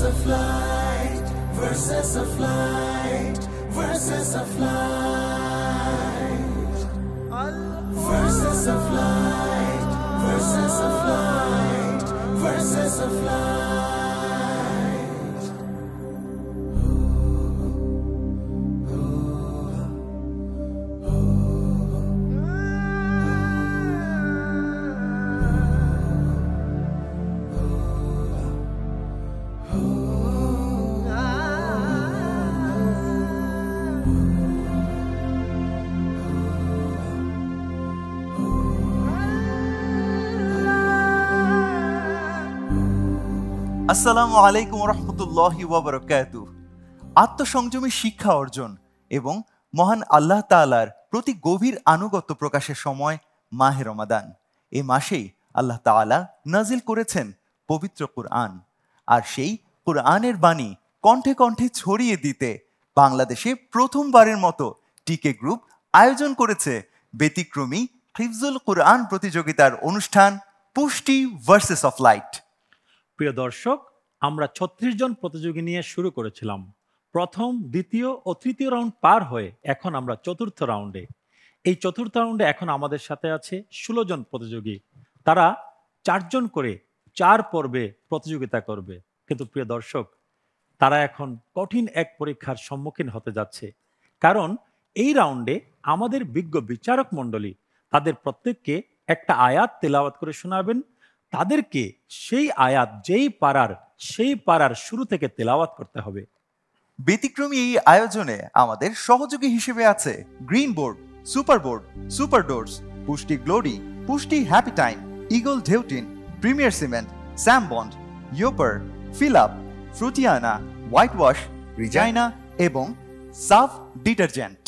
of light, verses of light, verses of light, verses of light, verses of light, verses of light. আসসালামু আলাইকুম রহমতুল্লাহি ওয়া বারাকাতুহু। আত্মসংযমী শিক্ষা অর্জন এবং মহান আল্লাহ তাআলার প্রতি গভীর আনুগত্য প্রকাশের সময় মাহে রমাদান। এই মাসেই আল্লাহ তাআলা নাজিল করেছেন পবিত্র কুরআন, আর সেই কুরআনের বাণী কণ্ঠে কণ্ঠে ছড়িয়ে দিতে বাংলাদেশে প্রথমবারের মতো টিকে গ্রুপ আয়োজন করেছে ব্যতিক্রমী হিফজুল কুরআন প্রতিযোগিতার অনুষ্ঠান পুষ্টি ভার্সেস অফ লাইট। প্রিয় দর্শক, আমরা ৩৬ জন প্রতিযোগী নিয়ে শুরু করেছিলাম। প্রথম, দ্বিতীয় ও তৃতীয় রাউন্ড পার হয়ে এখন আমরা চতুর্থ রাউন্ডে। এই চতুর্থ রাউন্ডে এখন আমাদের সাথে আছে ১৬ জন প্রতিযোগী। তারা ৪ জন করে ৪ পর্বে প্রতিযোগিতা করবে। কিন্তু প্রিয় দর্শক, তারা এখন কঠিন এক পরীক্ষার সম্মুখীন হতে যাচ্ছে, কারণ এই রাউন্ডে আমাদের বিজ্ঞ বিচারক মণ্ডলী তাদের প্রত্যেককে একটা আয়াত তেলাওয়াত করে শোনাবেন। তাদেরকে সেই আয়াত সেই পারার শুরু থেকে তেলাওয়াত করতে হবে। ব্যতিক্রমী এই আয়োজনে আমাদের সহযোগী হিসেবে আছে green board, super board, super doors, পুষ্টি গ্লোরি, পুষ্টি হ্যাপি টাইম, ইগল ঢেউটিন, প্রিমিয়ার সিমেন্ট, স্যাম বন্ড, ইয়োপার, ফিলআপ, ফ্রুটিয়ানা, হোয়াইট ওয়াশ, রিজাইনা এবং সাফ ডিটারজেন্ট।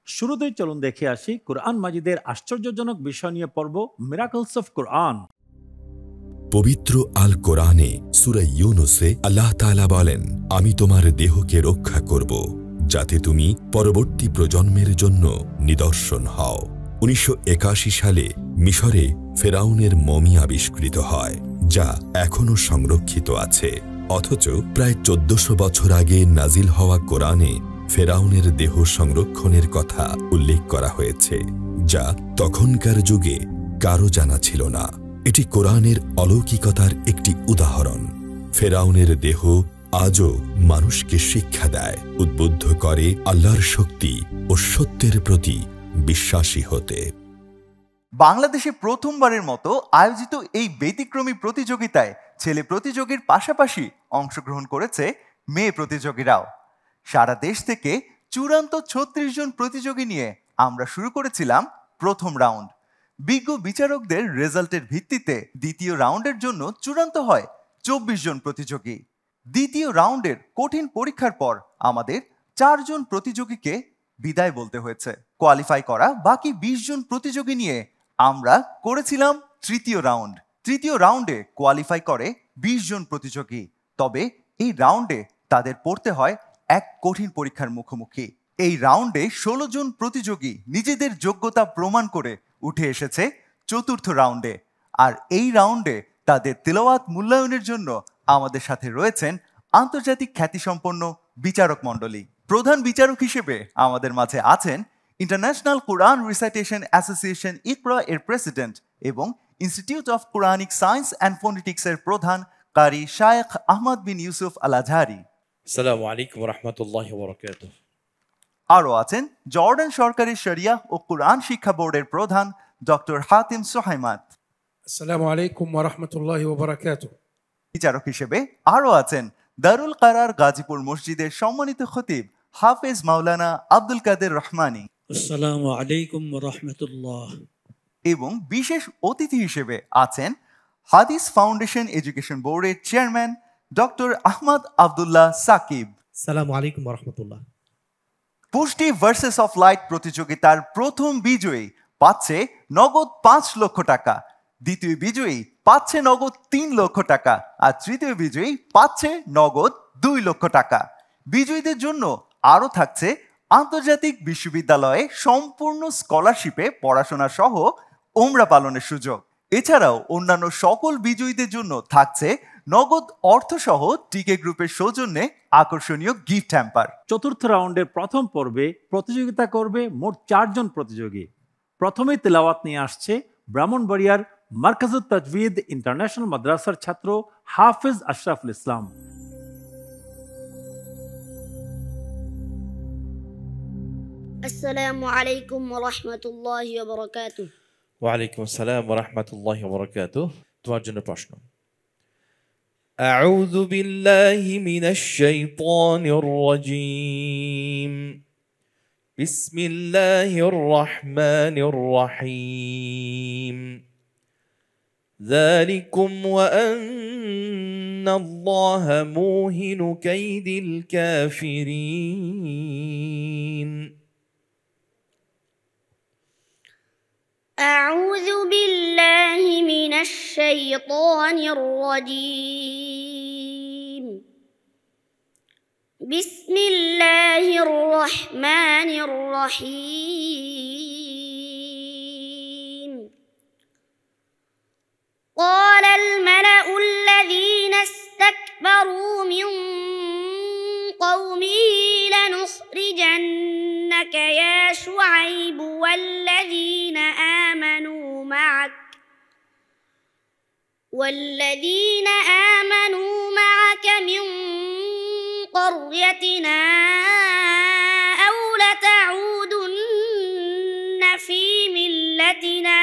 শুরুতেই চলুন দেখে আসি কুরআন মাজিদের আশ্চর্যজনক বিষয় নিয়ে পড়ব মিরাকলস অফ কুরআন। পবিত্র আল কোরআনে সূরা ইউনুসে আল্লাহ তাআলা বলেন, আমি তোমার দেহকে রক্ষা করব যাতে তুমি পরবর্তী প্রজন্মের জন্য নিদর্শন হও। ১৯৮১ সালে মিশরে ফেরাউনের মমি আবিষ্কৃত হয়, যা এখনো সংরক্ষিত আছে। অথচ প্রায় ১৪০০ বছর আগে নাজিল হওয়া কোরআনে ফেরাউনের দেহ সংরক্ষণের কথা উল্লেখ করা হয়েছে, যা তখনকার যুগে কারো জানা ছিল না। এটি কোরআনের অলৌকিকতার একটি উদাহরণ। ফেরাউনের দেহ আজও মানুষকে শিক্ষা দেয়, উদ্বুদ্ধ করে আল্লাহর শক্তি ও সত্যের প্রতি বিশ্বাসী হতে। বাংলাদেশে প্রথমবারের মতো আয়োজিত এই ব্যতিক্রমী প্রতিযোগিতায় ছেলে প্রতিযোগীর পাশাপাশি অংশগ্রহণ করেছে মেয়ে প্রতিযোগীরাও। সারা দেশ থেকে চূড়ান্ত ৩৬ জন প্রতিযোগী নিয়ে আমরা শুরু করেছিলাম প্রথম রাউন্ড। বিজ্ঞ বিচারকদের রেজাল্টের ভিত্তিতে দ্বিতীয় রাউন্ডের জন্য চূড়ান্ত হয় ২৪ জন প্রতিযোগী। দ্বিতীয় রাউন্ডের কঠিন পরীক্ষার পর আমাদের ৪ জন প্রতিযোগীকে বিদায় বলতে হয়েছে। কোয়ালিফাই করা বাকি ২০ জন প্রতিযোগী নিয়ে আমরা করেছিলাম তৃতীয় রাউন্ড। তৃতীয় রাউন্ডে কোয়ালিফাই করে ২০ জন প্রতিযোগী, তবে এই রাউন্ডে তাদের পড়তে হয় এক কঠিন পরীক্ষার মুখোমুখি। এই রাউন্ডে ১৬ জন প্রতিযোগী নিজেদের যোগ্যতা প্রমাণ করে উঠে এসেছে চতুর্থ রাউন্ডে। আর এই রাউন্ডে তাদের তেলাওয়াত মূল্যায়নের জন্য আমাদের সাথে রয়েছেন আন্তর্জাতিক খ্যাতিসম্পন্ন বিচারক মণ্ডলী। প্রধান বিচারক হিসেবে আমাদের মাঝে আছেন ইন্টারন্যাশনাল কোরআন রিসাইটেশন অ্যাসোসিয়েশন ইকরা এর প্রেসিডেন্ট এবং institute of Quranic science and phonetics এর প্রধান কারি শায়েখ আহমদ বিন ইউসুফ আল আজহারি। আসসালামু আলাইকুম ওয়া রাহমাতুল্লাহি ওয়া বারাকাতুহু। আরও আছেন জর্ডান সরকারি শরিয়া ও কোরআন শিক্ষা বোর্ডের প্রধান ডক্টর হাতিম সোহাইমাত। আসসালামু আলাইকুম ওয়া রাহমাতুল্লাহি ওয়া বারাকাতুহু। বিচারক হিসেবে আরও আছেন দারুল কারার গাজীপুর মসজিদের সম্মানিত খতিব হাফেজ মাওলানা আব্দুল কাদের রহমানী। আসসালামু আলাইকুম ওয়া রাহমাতুল্লাহ। এবং বিশেষ অতিথি হিসেবে আছেন হাদিস ফাউন্ডেশন এডুকেশন বোর্ডের চেয়ারম্যান ডক্টর আহমদ আব্দুল্লাহ সাকিব। আসসালামু আলাইকুম ওয়া রাহমাতুল্লাহ। পুষ্টি ভার্সেস অফ লাইট প্রতিযোগিতার প্রথম বিজয়ী পাচ্ছে নগদ ৫ লক্ষ টাকা, দ্বিতীয় বিজয়ী পাচ্ছে নগদ ৩ লক্ষ টাকা, আর তৃতীয় বিজয়ী পাচ্ছে নগদ ২ লক্ষ টাকা। বিজয়ীদের জন্য আরও থাকছে আন্তর্জাতিক বিশ্ববিদ্যালয়ে সম্পূর্ণ স্কলারশিপে পড়াশোনা সহ ওমরা পালনের সুযোগ। এছাড়াও অন্যান্য সকল বিজয়ীদের জন্য থাকছে নগদ অর্থসহ টিকে গ্রুপের সৌজন্যে আকর্ষণীয় গিফট হ্যাম্পার। চতুর্থ রাউন্ডের প্রথম পর্বে প্রতিযোগিতা করবে মোট 4 জন প্রতিযোগী। প্রথমেই তেলাওয়াত নিয়ে আসছে ব্রাহ্মণবাড়িয়ার মার্কাজুত তাজভিদ ইন্টারন্যাশনাল মাদ্রাসার ছাত্র হাফেজ আশরাফুল ইসলাম। আসসালামু আলাইকুম ওয়া রাহমাতুল্লাহি ওয়া বারাকাতুহু। ওয়া আলাইকুম আসসালাম ওয়া রাহমাতুল্লাহি ওয়া বারাকাতুহু। তোমার জন্য প্রশ্ন। আউযু বিল্লাহি মিনাশ শাইতানির রাজীম। বিসমিল্লাহির রহমানির রহিম। যালিকুম ওয়া আন্নাল্লাহা মুহিনু কাইদিল কাফিরিন। أعوذ بالله من الشيطان الرجيم. بسم الله الرحمن الرحيم. قال الملأ الذين استكبروا من قومه لنخرجنك يا شعيب والذين آمنوا معك من قريتنا أو لتعودن في ملتنا.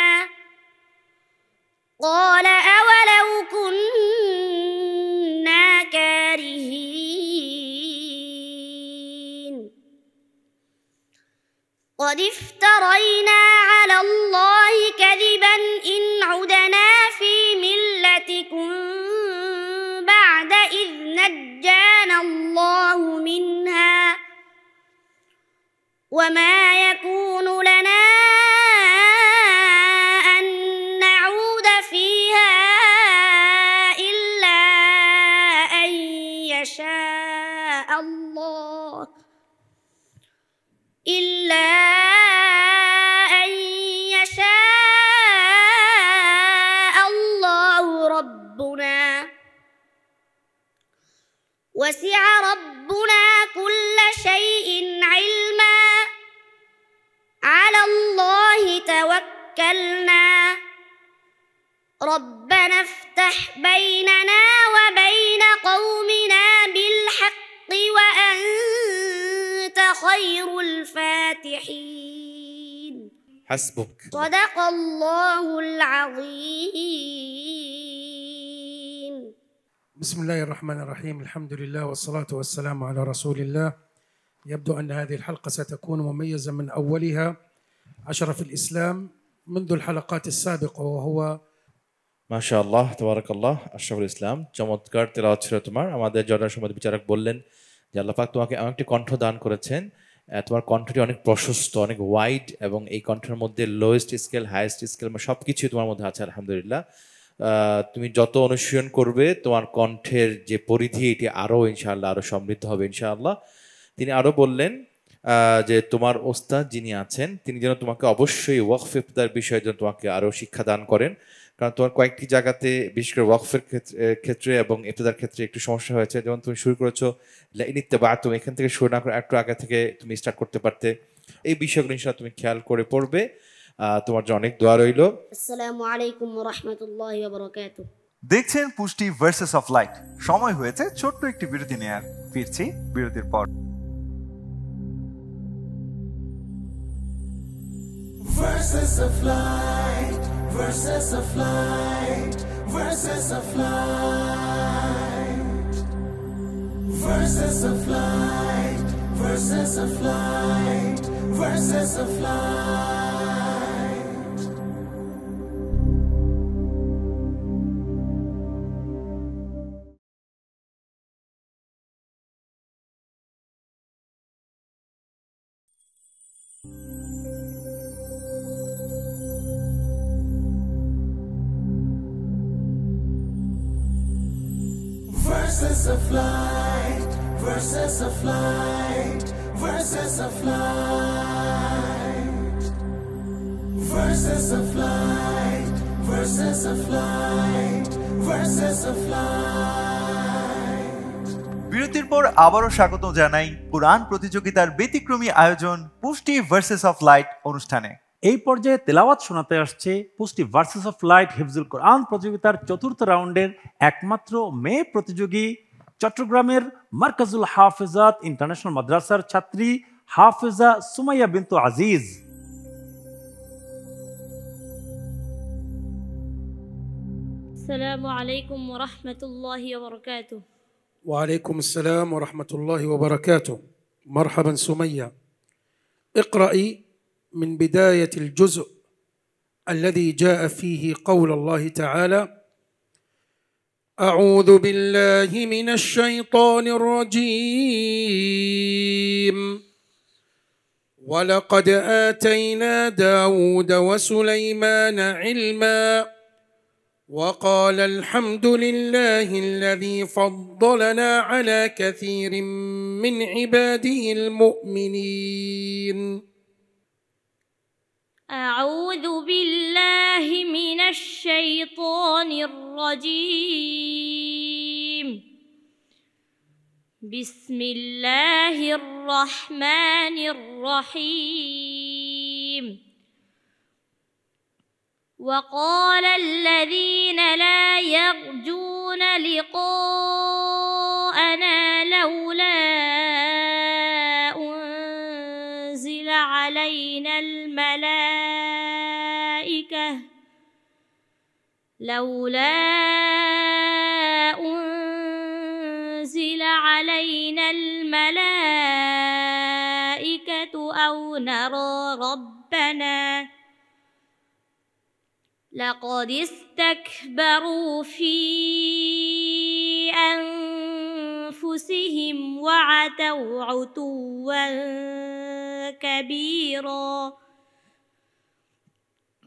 قال أولو كنا كارهين. قد افترينا على الله كذبا إن عدنا في ملتكم بعد إذ نجانا الله منها وما يكون لنا أن نعود فيها إلا أن يشاء الله ربنا. وسع ربنا كل شيء علما. على الله توكلنا. ربنا افتح بيننا وبين قومنا بالحق وأنت خير الفاتحين. حسبك. صدق الله العظيم. بسم الله الرحمن الرحيم. الحمد لله والصلاة والسلام على رسول الله. يبدو أن هذه الحلقة ستكون مميزة من أولها. أشرف الإسلام منذ الحلقات السابقة وهو মাশাআল্লাহ তাবারাকাল্লাহ। আশরাফুল ইসলাম, চমৎকার তেলাওয়াত ছিল তোমার। আমাদের জর্নাল সম্মত বিচারক বললেন যে আল্লাহ পাক তোমাকে এমন একটি কণ্ঠ দান করেছেন, তোমার কণ্ঠটি অনেক প্রশস্ত, অনেক ওয়াইড, এবং এই কণ্ঠের মধ্যে লোয়েস্ট স্কেল, হাইয়েস্ট স্কেল সব কিছুই তোমার মধ্যে আছে আলহামদুলিল্লাহ। তুমি যত অনুশীলন করবে তোমার কণ্ঠের যে পরিধি এটি আরও ইনশাআল্লাহ আরও সমৃদ্ধ হবে ইনশাআল্লাহ। তিনি আরও বললেন যে তোমার ওস্তাদ যিনি আছেন তিনি যেন তোমাকে অবশ্যই ওয়াকফ ইফতার বিষয়ে যেন তোমাকে আরও শিক্ষা দান করেন, কারণ তোমার কয়েকটি জায়গাতে বিশেষ করে ওয়াকফের ক্ষেত্রে এবং ইফতার ক্ষেত্রে একটু সমস্যা হয়েছে। যেমন তুমি শুরু করেছো তুমি এখান থেকে শুরু না করে একটু আগে থেকে তুমি স্টার্ট করতে পারতে। এই বিষয়গুলো ইনশাআল্লাহ তুমি খেয়াল করে পড়বে। তোমার জন্য অনেক দোয়া রইল। আসসালামু আলাইকুম ওয়া রাহমাতুল্লাহি ওয়া বারাকাতুহু। দেখছেন পুষ্টি ভার্সেস অফ লাইট। সময় হয়েছে ছোট্ট একটি বিরতি নেয়ার। ফিরছি বিরতির পর। Verses of light, verses of light, verses of light, verses of light, verses of light, verses of light. Verses of light, verses of light, verses of light, verses of light, verses of light, verses of light. বিরতির পর আবারও স্বাগত জানাই কোরআন প্রতিযোগিতার ব্যতিক্রমী আয়োজন পুষ্টি versus of light অনুষ্ঠানে। এই পর্যায়ে তেলাওয়াত শোনাতে আসছে পুষ্টি ভার্সেস অফ লাইট হিফজুল কোরআন প্রতিযোগিতার চতুর্থ রাউন্ডের একমাত্র মেয়ে প্রতিযোগী, চট্টগ্রামের মার্কাজুল হাফেজাত ইন্টারন্যাশনাল মাদ্রাসার ছাত্রী হাফেজা সুমাইয়া বিনতু আজিজ। السلام عليكم ورحمة الله وبركاته. وعليكم السلام ورحمة الله وبركاته. مرحبا سمية، اقرأي من بداية الجزء الذي جاء فيه قول الله تعالى: أعوذ بالله من الشيطان الرجيم ولقد آتينا داود وسليمان علما وقال الحمد لله الذي فضلنا على كثير من عباده المؤمنين. أعوذ بالله من الشيطان الرجيم. بسم الله الرحمن الرحيم. وقال الذين لا يرجون لقاءنا لولا أنزل علينا الملائكة أو نرى ربنا لقد استكبروا في أنفسهم وعتوا عتوا كبيرا.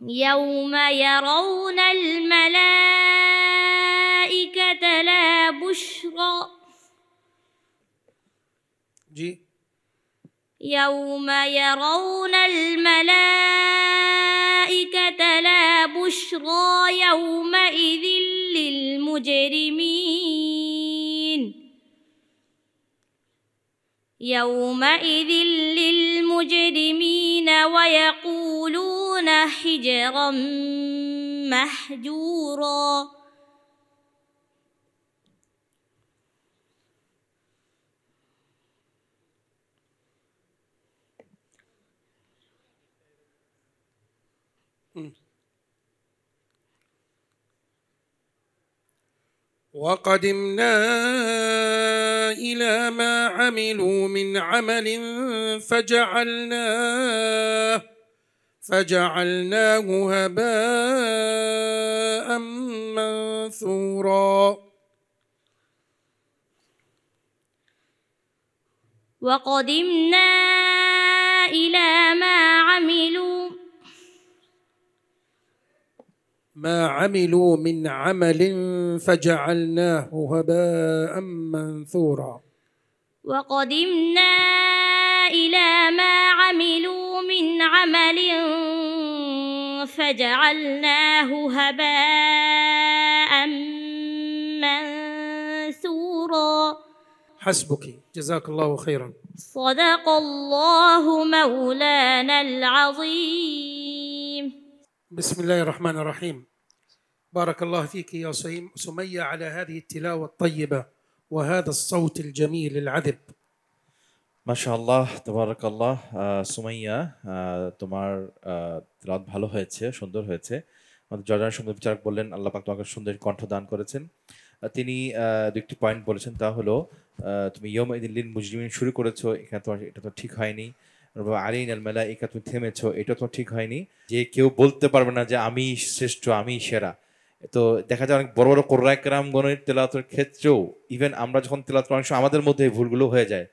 يوم يرون الملائكة لا بشرى يوم يرون الملائكة لا بشرى يومئذ للمجرمين ويقولون حجرا محجورا. وقدمنا إلى ما عملوا من عمل فجعلناه هباء منثورا. وقدمنا إلى ما عملوا من عمل فجعلناه هباء منثورا. وقدمنا إلى ما عملوا من عمل فجعلناه هباء منثورا. حسبك، جزاك الله خيرا. صدق الله مولانا العظيم. بسم الله الرحمن الرحيم. بارك الله فيك يا سمية على هذه التلاوة الطيبة وهذا الصوت الجميل العذب. মাশাআল্লাহ, তাবারাকাল্লাহ। সুমাইয়া, তোমার তেলাওয়াত ভালো হয়েছে, সুন্দর হয়েছে। আমাদের জর্ডানের সুন্দর বিচারক বললেন আল্লাহ পাক তোমাকে সুন্দর কণ্ঠ দান করেছেন। তিনি দুটি পয়েন্ট বলেছেন, তা হলো তুমি ইয়াউমাইযিন লিল মুজরিমিন শুরু করেছো, এখানে তোমার এটা তো ঠিক হয়নি। আলাইনাল মালাইকা তুমি থেমেছো, এটা তো ঠিক হয়নি। যে কেউ বলতে পারবে না যে আমি শ্রেষ্ঠ, আমি সেরা। তো দেখা যায় অনেক বড় বড় কোরআন কেরামগণের তেলাওয়াতের ক্ষেত্রেও ইভেন আমরা যখন তেলাওয়াত করি অনেক সময় আমাদের মধ্যে ভুলগুলো হয়ে যায়।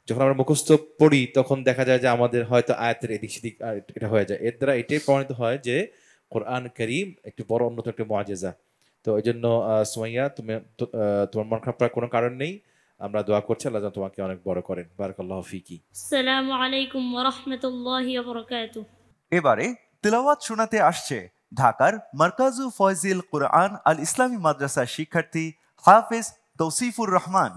যখন আমরা মুখস্থ পড়ি তখন দেখা যায় যে আমাদের হয়তো আয়াতের এদিক সেদিক এটা হয়ে যায়। এর দ্বারা এটাই প্রমাণিত হয় যে কোরআন কারীম একটি বড় অন্যতম একটি মুআজিজা। তো এই জন্য সুমাইয়া, তুমি তোমার মন খারাপ করার কোনো কারণ নেই। আমরা দোয়া করছি আল্লাহ যেন তোমাকে অনেক বড় করেন। বারাকাল্লাহু ফিকি। আসসালামু আলাইকুম ওয়া রাহমাতুল্লাহি ওয়া বারাকাতুহু। এবারে তেলাওয়াত শোনাতে আসছে ঢাকার মারকাজু ফয়জিল কুরআন আল ইসলামী মাদ্রাসার শিক্ষার্থী হাফেজ তৌসিফুর রহমান।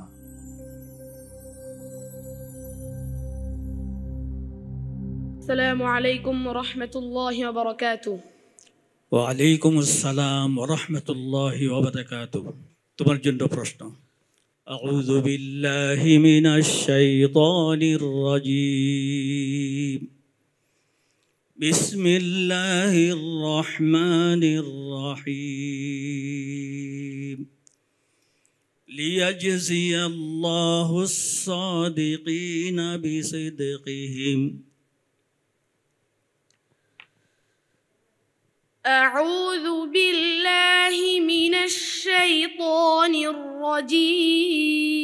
السلام عليكم ورحمة الله وبركاته. وعليكم السلام ورحمة الله وبركاته. তোমার জন্য প্রশ্ন। أعوذ بالله من الشيطان الرجيم. بسم الله الرحمن الرحيم. ليجزي الله الصادقين بصدقهم. أعوذ بالله من الشيطان الرجيم.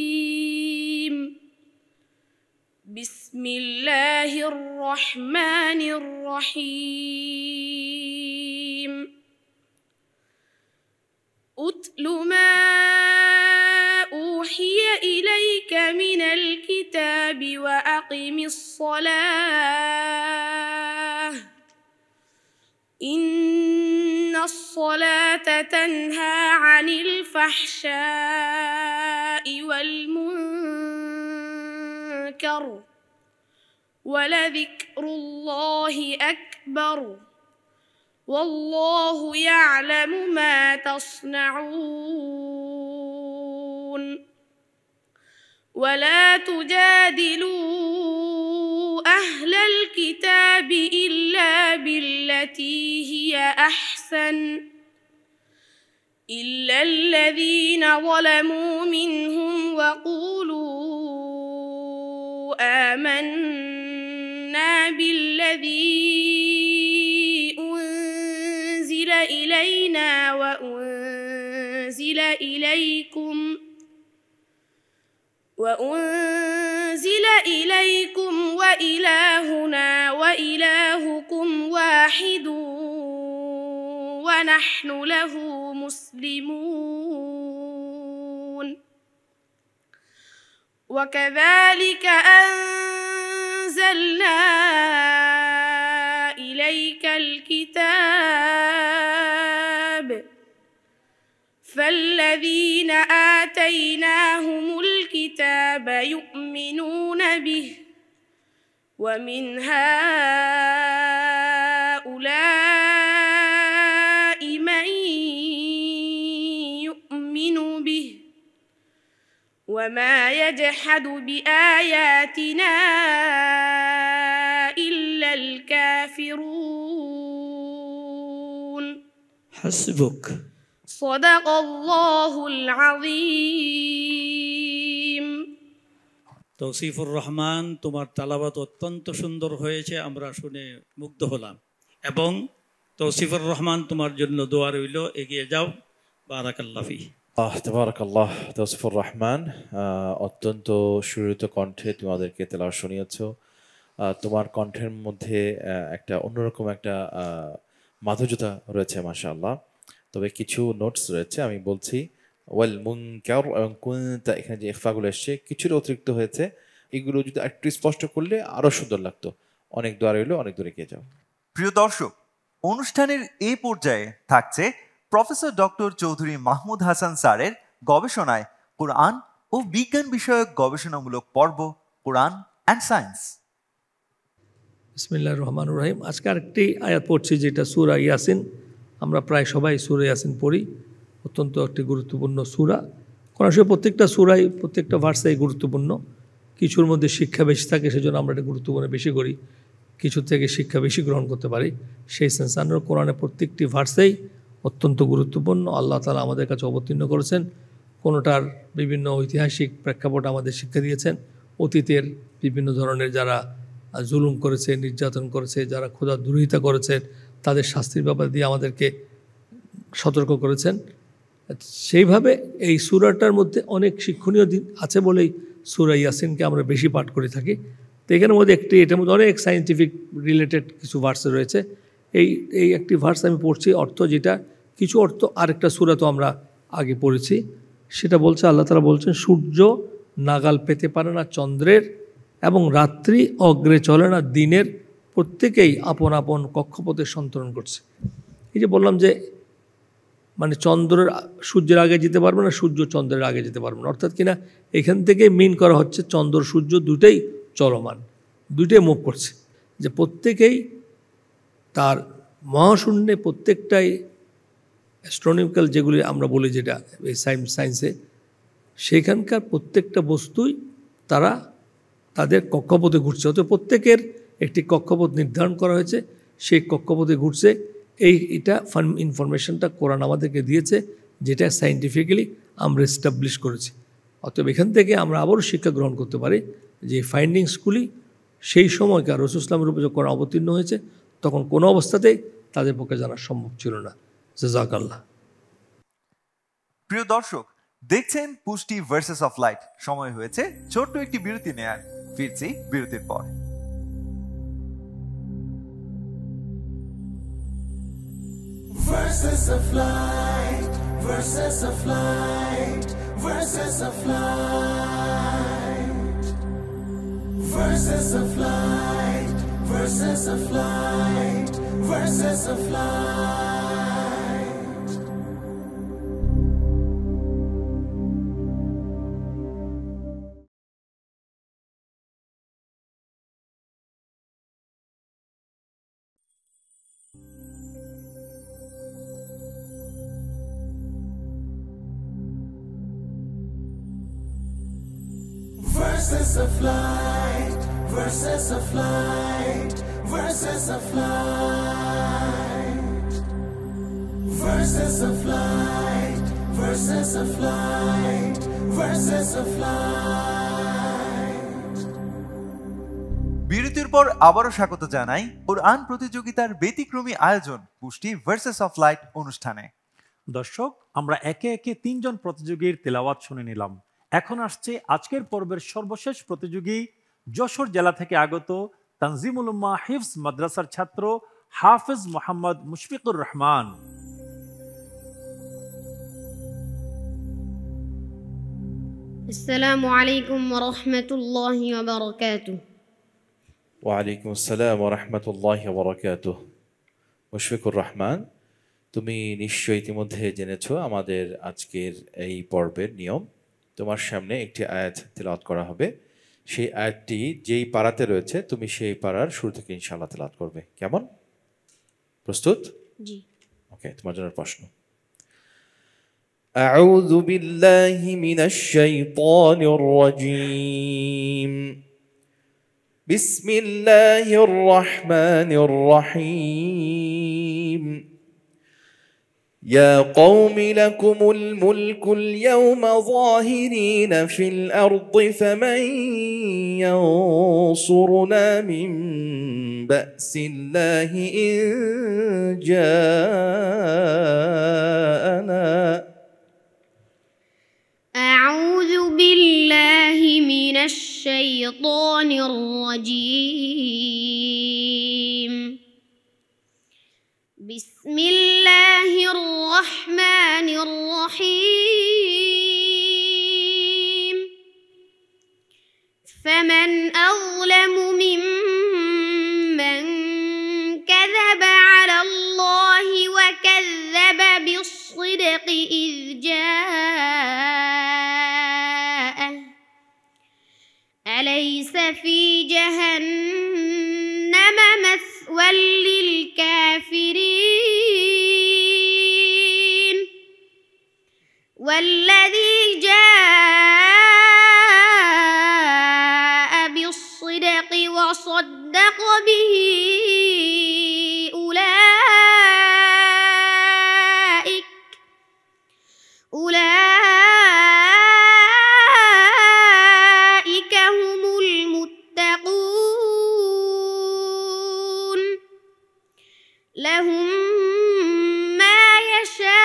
بسم الله الرحمن الرحيم. أتل ما أوحي إليك من الكتاب وأقم الصلاة إن الصلاة تنهى عن الفحشاء والمنكر ولذكر الله أكبر والله يعلم ما تصنعون. ولا تجادلوا أهل الكتاب إلا بالتي هي أحسن إلا الذين ظلموا منهم وقولوا آمنا بالذي أنزل إلينا وأنزل إليكم وإلهنا وإلهكم واحد ونحن له مسلمون. وكذلك أنزلنا إليك الكتاب فالذين آتيناهم الكتاب يؤمنون به ومن هؤلاء من يؤمن به وما يجحد بآياتنا إلا الكافرون. حسبك. صدق الله العظيم. তৌসিফুর রহমান, তোমার তালাবাত অত্যন্ত সুন্দর হয়েছে, আমরা শুনে মুগ্ধ হলাম। এবং তৌসিফুর রহমান, তোমার জন্য দোয়া রইল, এগিয়ে যাও। বারাকাল্লাহ ফি। তাবারাকাল্লাহ। তৌসিফুর রহমান, অত্যন্ত সুরিত কণ্ঠে তোমাদেরকে তেলাওয়াত শুনিয়েছ। তোমার কণ্ঠের মধ্যে একটা অন্যরকম একটা মাধুর্যতা রয়েছে মাশাআল্লাহ। তবে কিছু নোটস রয়েছে, আমি বলছি। ওয়াল মুনকার এবং কুনতা, এখানে যে ইখফাগুলো এসছে কিছুটা অতিরিক্ত হয়েছে, এগুলো যদি একটু স্পষ্ট করলে আরো সুন্দর লাগতো। অনেক দোয়া রইল, অনেক দূরে গিয়ে যাও। প্রিয় দর্শক, অনুষ্ঠানের এই পর্যায়ে থাকছে প্রফেসর ডক্টর চৌধুরী মাহমুদ হাসান স্যারের গবেষণায় কোরআন ও বিজ্ঞান বিষয়ক গবেষণামূলক পর্ব কোরআন অ্যান্ড সায়েন্স। বিসমিল্লাহির রহমানির রহিম। আজকে আরেকটি আয়াত পড়ছি, যেটা সূরা ইয়াসিন। আমরা প্রায় সবাই সূরা ইয়াসিন পড়ি, অত্যন্ত একটি গুরুত্বপূর্ণ সূরা। কোরআন শরীফের প্রত্যেকটা সূরাই, প্রত্যেকটা ভার্সেই গুরুত্বপূর্ণ। কিছুর মধ্যে শিক্ষা বেশি থাকে, সেজন্য আমরা এটা গুরুত্বপূর্ণ বেশি করি। কিছু থেকে শিক্ষা বেশি গ্রহণ করতে পারি, সেই সেন্সে আমরা কোরআনের প্রত্যেকটি ভার্সেই অত্যন্ত গুরুত্বপূর্ণ। আল্লাহ তাআলা আমাদের কাছে অবতীর্ণ করেছেন। কোনোটার বিভিন্ন ঐতিহাসিক প্রেক্ষাপট আমাদের শিক্ষা দিয়েছেন। অতীতের বিভিন্ন ধরনের যারা জুলুম করেছে, নির্যাতন করেছে, যারা ক্ষুধাদ্রোহিতা করেছে, তাদের শাস্তির ব্যাপারে দিয়ে আমাদেরকে সতর্ক করেছেন। সেইভাবে এই সূরাটার মধ্যে অনেক শিক্ষণীয় দিন আছে বলেই সূরা ইয়াসিনকে আমরা বেশি পাঠ করে থাকি। তো এখানের মধ্যে এটার মধ্যে অনেক সায়েন্টিফিক রিলেটেড কিছু ভার্স রয়েছে। এই একটি ভার্স আমি পড়ছি, অর্থ যেটা, কিছু অর্থ আরেকটা সূরা তো আমরা আগে পড়েছি। সেটা বলছে, আল্লাহ তাআলা বলছেন, সূর্য নাগাল পেতে পারে না চন্দ্রের, এবং রাত্রি অগ্রে চলে না দিনের, প্রত্যেকেই আপন আপন কক্ষপথে সন্তরণ করছে। এই যে বললাম যে মানে সূর্যের আগে যেতে পারবে না, সূর্য চন্দ্রের আগে যেতে পারবে না, অর্থাৎ কিনা এখান থেকে মিন করা হচ্ছে চন্দ্র সূর্য দুটাই চলমান, দুইটাই মুভ করছে, যে প্রত্যেকেই তার মহাশূন্যে প্রত্যেকটাই অ্যাস্ট্রোনমিক্যাল যেগুলি আমরা বলি যেটা এই সায়েন্সে, সেখানকার প্রত্যেকটা বস্তুই তারা তাদের কক্ষপথে ঘুরছে। অর্থাৎ প্রত্যেকের একটি কক্ষপথ নির্ধারণ করা হয়েছে, সেই কক্ষপথে ঘুরছে। এটা ইনফরমেশনটা কোরআন আমাদেরকে দিয়েছে, যেটা সায়েন্টিফিক্যালি আমরা এস্টাবলিশ করেছি। অতএব এখান থেকে আমরা আবারও শিক্ষা গ্রহণ করতে পারি যে ফাইন্ডিংসগুলি সেই সময়কার রাসূল সাল্লাল্লাহু আলাইহি ওয়াসাল্লামের উপর যখন অবতীর্ণ হয়েছে তখন কোনো অবস্থাতেই তাদের পক্ষে জানা সম্ভব ছিল না। জাযাকাল্লাহ। প্রিয় দর্শক, দেখছেন পুষ্টি ভার্সেস অফ লাইট। সময় হয়েছে ছোট্ট একটি বিরতি নেয়ার। ফিরছি বিরতির পর। Verses of light, verses of light, verses of light, verses of light, verses of light, verses of light. Verses of light, verses of light, verses of light, verses of light, verses of light, verses of light. বিরতির পর আবারও স্বাগত জানাই কোরআন প্রতিযোগিতার ব্যতিক্রমী আয়োজন পুষ্টি versus of light অনুষ্ঠানে। দর্শক, আমরা একে একে 3 জন প্রতিযোগীর তেলাওয়াত শুনে নিলাম। এখন আসছে আজকের পর্বের সর্বশেষ প্রতিযোগী, যশোর জেলা থেকে আগত তানজিমুল উম্মাহ হিফজ মাদ্রাসার ছাত্র হাফেজ মোহাম্মদ মুশফিকুর রহমান। আসসালামু আলাইকুম ওয়া রাহমাতুল্লাহি ওয়া বারাকাতুহু। ওয়ালাইকুম আসসালাম ওয়া রাহমাতুল্লাহি ওয়া বারাকাতুহু। মুশফিকুর রহমান, তুমি নিশ্চয়ই ইতিমধ্যে জেনেছো আমাদের আজকের এই পর্বের নিয়ম। তোমার সামনে একটি আয়াত তেলাওয়াত করা হবে, সেই আয়াতটি যেই পারাতে রয়েছে তুমি সেই পারার শুরু থেকে ইনশাআল্লাহ তেলাওয়াত করবে। কেমন? প্রস্তুত? জি। ওকে, তোমার জন্য প্রশ্ন। আউযু বিল্লাহি মিনাশ শাইতানির রাজীম। বিসমিল্লাহির রহমানির রহিম। يا قوم لكم الملك اليوم ظاهرين في الأرض فمن ينصرنا من بأس الله إن جاءنا. أعوذ بالله من الشيطان الرجيم. بسم الله الرحمن الرحيم. فمن أظلم ممن كذب على الله وكذب بالصدق إذ جاءه أليس في جهنم مثوى للكافرين والذي جاء بالصدق وصدق به أولئك هم المتقون لهم ما يشاءون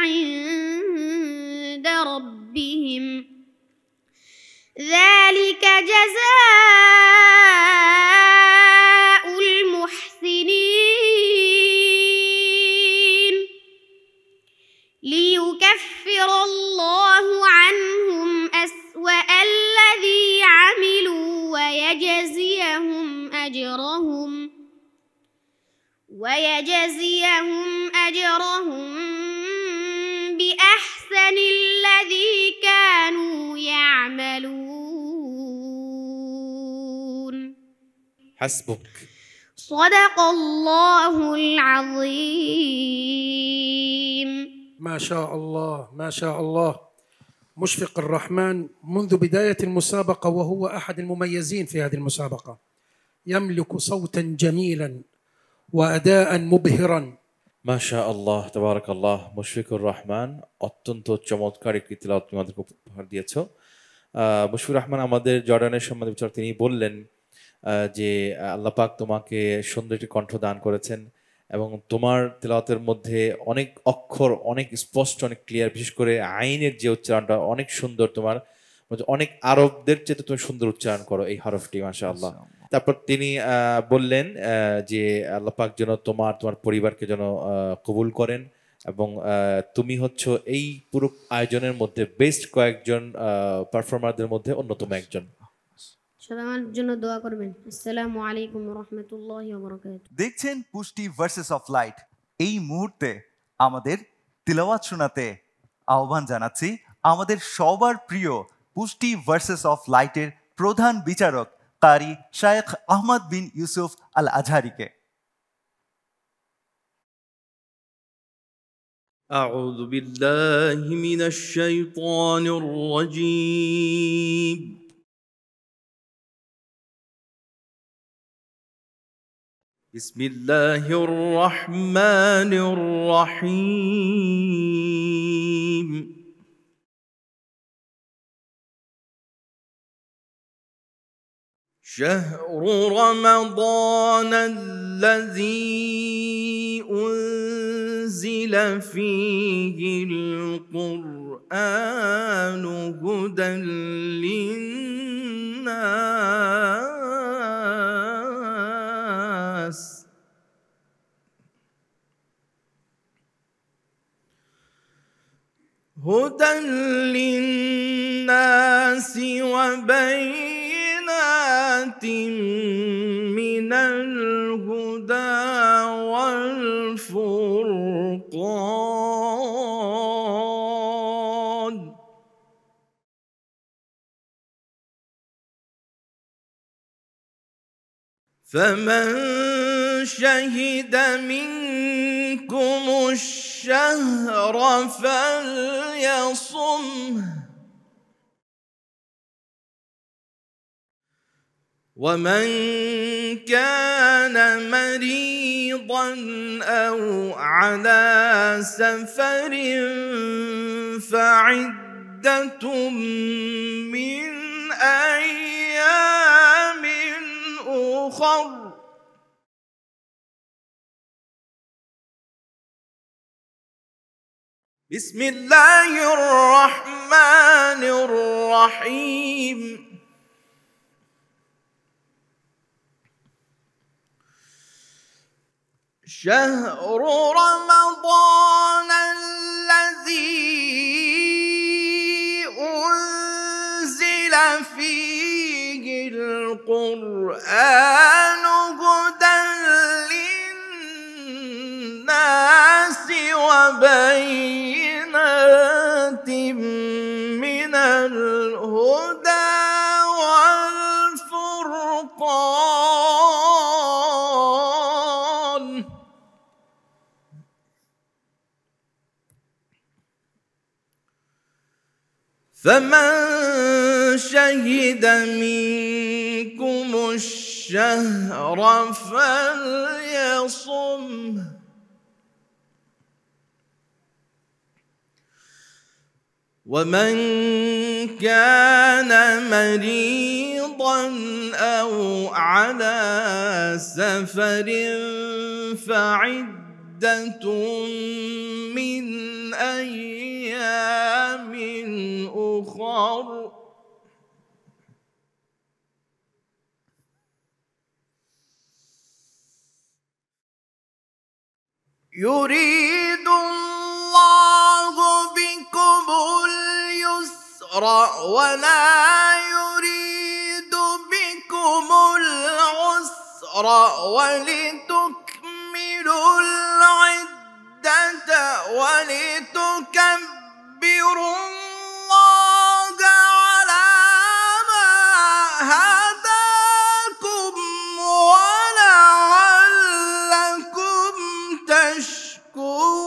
عند ربهم ذلك جزاء المحسنين ليكفر الله عنهم أسوأ الذي عملوا ويجزيهم أجرهم بأحسن الذي كانوا يعملون. حسبك. صدق الله العظيم. ما شاء الله ما شاء الله. مشفق الرحمن منذ بداية المسابقة وهو أحد المميزين في هذه المسابقة، يملك صوتا جميلا وأداء مبهرا। মাশাআল্লাহ তাবারাকাল্লাহ। মুশফিকুর রহমান অত্যন্ত চমৎকার একটি তিলাওয়াত তুমি আমাদেরকে উপহার দিয়েছো। মুশফিকুর রহমান আমাদের জর্ডানের সম্মানিত বিচারক, তিনি বললেন যে আল্লাহ পাক তোমাকে সুন্দর একটি কণ্ঠ দান করেছেন এবং তোমার তিলাওয়াতের মধ্যে অনেক অক্ষর অনেক স্পষ্ট, অনেক ক্লিয়ার, বিশেষ করে আইনের যে উচ্চারণটা অনেক সুন্দর, তোমার অনেক আরবদের চেয়ে তুমি সুন্দর উচ্চারণ করো এই হরফটি, মাশাআল্লাহ। তারপর তিনি বললেন যে আল্লাহ পাক যেন তোমার পরিবারকে যেন কবুল করেন এবং তুমি হচ্ছে এই পুরো আয়োজনের মধ্যে বেস্ট কয়েকজন পারফর্মারদের মধ্যে অন্যতম একজন। আমার জন্য দোয়া করবেন। আসসালামু আলাইকুম ওয়া রাহমাতুল্লাহি ওয়া বারাকাতুহু। দেখছেন পুষ্টি ভার্সেস অফ লাইট। এই মুহূর্তে আমাদের তিলাওয়াত শোনাতে আহ্বান জানাচ্ছি আমাদের সবার প্রিয় পুষ্টি ভার্সেস অফ লাইটের প্রধান বিচারক কারি শায়েখ আহমদ বিন ইউসুফ আল আজহারিকে। أعوذ بالله من الشيطان الرجيم. بسم الله الرحمن الرحيم. شهر رمضان الذي أنزل فيه القرآن هدى للناس وبينات من الهدى والفرقان. فمن شهد منكم الشهر فليصمه ومن كان مريضا أو على سفر فعدة من أيام أخر. بسم الله الرحمن الرحيم. شهر رمضان الذي أنزل فيه القرآن هدى للناس وبينات من الهدى والفرقان. فمن شهد منكم الشهر فليصمه ومن كان مريضا أو على سفر فعدة من أيام أخر. يريد الله بكم اليسر ولا يريد بكم العسر ولتكملوا العدة ولتكبروا الله على ما هداكم ولعلكم تشكرون.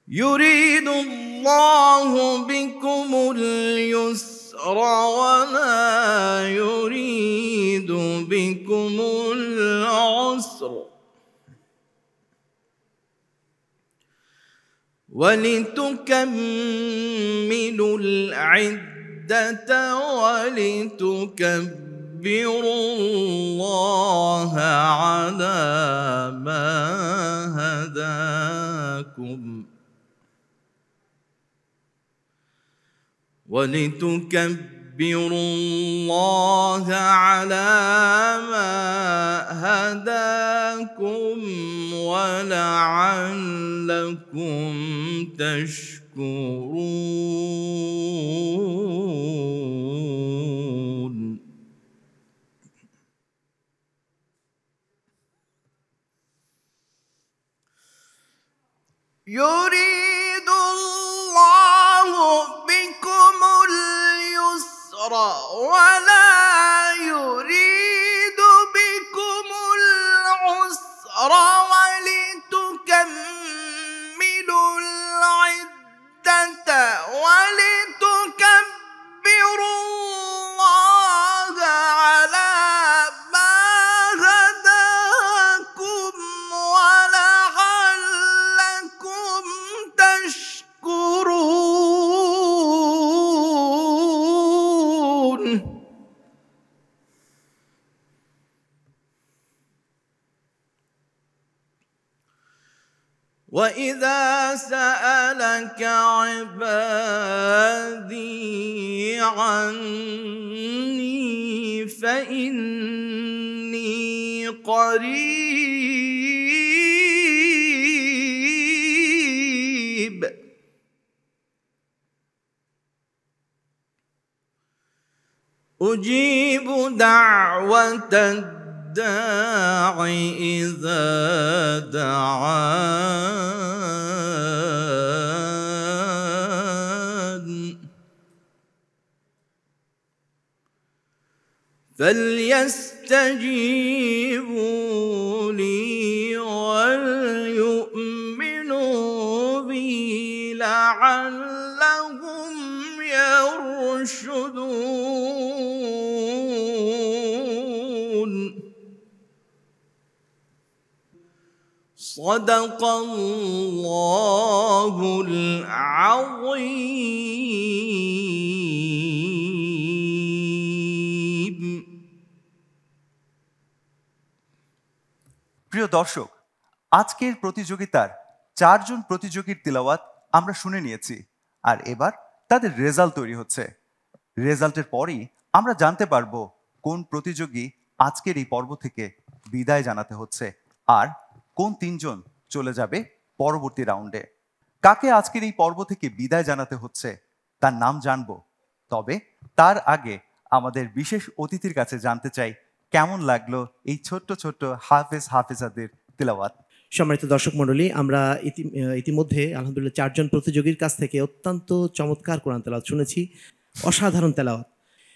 يريد الله بكم اليسر ولا يريد بكم العسر ولتكملوا العدة ولتكبروا الله على ما هداكم ولتكبروا الله على ما هداكم ولعلكم تشكرون. يريد الله بكم اليسر ولا يريد بكم العسر ولتكملوا العدة ولتكبروا الله على ما هداكم ولعلكم تشكرون. وإذا سألك عبادي عني فإني قريب أجيب دعوة الداعي إذا دعان فليستجيبوا لي وليؤمنوا بي لعلهم يرشدون. صدق الله العظيم. প্রিয় দর্শক, আজকের প্রতিযোগিতার 4 জন প্রতিযোগীর তিলাওয়াত আমরা শুনে নিয়েছি, আর এবার তাদের রেজাল্ট তৈরি হচ্ছে। রেজাল্টের পরেই আমরা জানতে পারবো কোন প্রতিযোগী আজকের এই পর্ব থেকে বিদায় জানাতে হচ্ছে আর কোন 3 জন চলে যাবে পরবর্তী রাউন্ডে। কাকে আজকের এই পর্ব থেকে বিদায় জানাতে হচ্ছে তার নাম জানবো, তবে তার আগে আমাদের বিশেষ অতিথির কাছে জানতে চাই কেমন লাগলো এই ছোট্ট ছোট্ট হাফেজাদের তিলাওয়াত। সম্মানিত দর্শক মণ্ডলী, আমরা ইতিমধ্যে আলহামদুলিল্লাহ 4 জন প্রতিযোগীর কাছ থেকে অত্যন্ত চমৎকার কোরআন তেলাওয়াত শুনেছি, অসাধারণ তেলাওয়াত।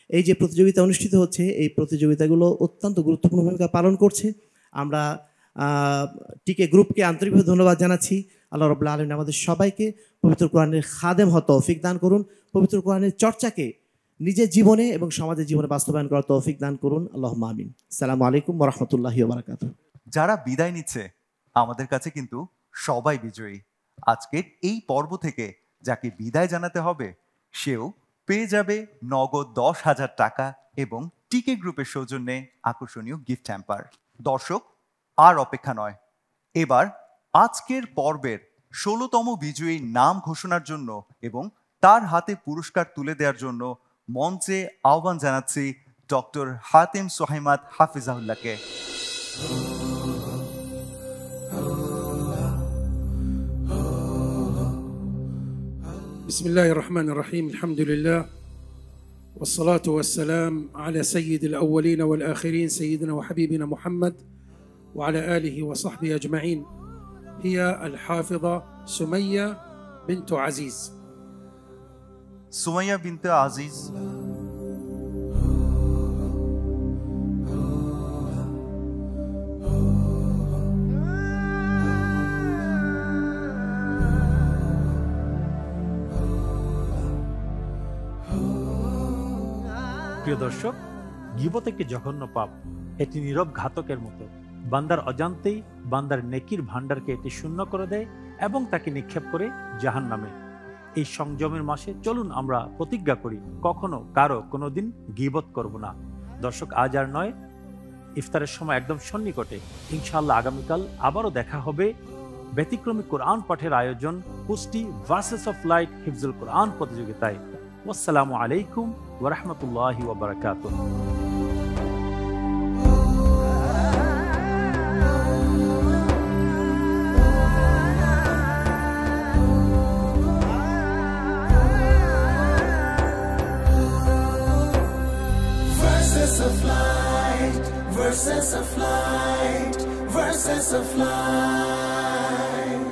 এই যে প্রতিযোগিতা অনুষ্ঠিত হচ্ছে, এই প্রতিযোগিতাগুলো অত্যন্ত গুরুত্বপূর্ণ ভূমিকা পালন করছে। আমরা টিকে গ্রুপকে আন্তরিকভাবে ধন্যবাদ জানাচ্ছি। আল্লাহ রাব্বুল আলামিন আমাদের সবাইকে পবিত্র কোরআনের খাদেম হওয়ার তৌফিক দান করুন, পবিত্র কোরআনের চর্চাকে নিজের জীবনে এবং সমাজের জীবনে বাস্তবায়ন করার তৌফিক দান করুন। আল্লাহুম্মা আমিন। আসসালামু আলাইকুম ওয়া রাহমাতুল্লাহি ওয়া বারাকাতুহু। যারা বিদায় নিচ্ছে আমাদের কাছে কিন্তু সবাই বিজয়ী। আজকের এই পর্ব থেকে যাকে বিদায় জানাতে হবে সেও পেয়ে যাবে নগদ 10,000 টাকা এবং টিকে গ্রুপের সৌজন্যে আকর্ষণীয় গিফট হ্যাম্পার। দর্শক, আর অপেক্ষা নয়, এবার আজকের পর্বের 16তম বিজয়ীর নাম ঘোষণার জন্য এবং তার হাতে পুরস্কার তুলে দেওয়ার জন্য মঞ্চে আহ্বান জানাচ্ছি ডক্টর হাতেম সোহাইমাদ হাফিজাহুল্লাহকে। بسم الله الرحمن الرحيم الحمد لله والصلاة والسلام على سيد الأولين والآخرين سيدنا وحبيبنا محمد وعلى آله وصحبه أجمعين. هي الحافظة سمية بنت عزيز. সুমাইয়া বিনতে আজিজ প্রিয় দর্শক, গীবত একটি জঘন্য পাপ। এটি নীরব ঘাতকের মতো। বান্দার অজান্তেই বান্দার নেকির ভান্ডারকে এটি শূন্য করে দেয় এবং তাকে নিক্ষেপ করে জাহান্নামে। এই সংযমের মাসে চলুন আমরা প্রতিজ্ঞা করি কখনো কারো কোনোদিন গীবত করব না। দর্শক, আজ আর নয়, ইফতারের সময় একদম সন্নিকটে। ইনশাআল্লাহ আগামীকাল আবারও দেখা হবে ব্যতিক্রমী কোরআন পাঠের আয়োজন পুষ্টি ভার্সেস অফ লাইট হিফজুল কোরআন প্রতিযোগিতায়। আসসালামু আলাইকুম ওয়া রাহমাতুল্লাহি ওয়া বারাকাতুহু। Verses of light, verses of light, verses of light.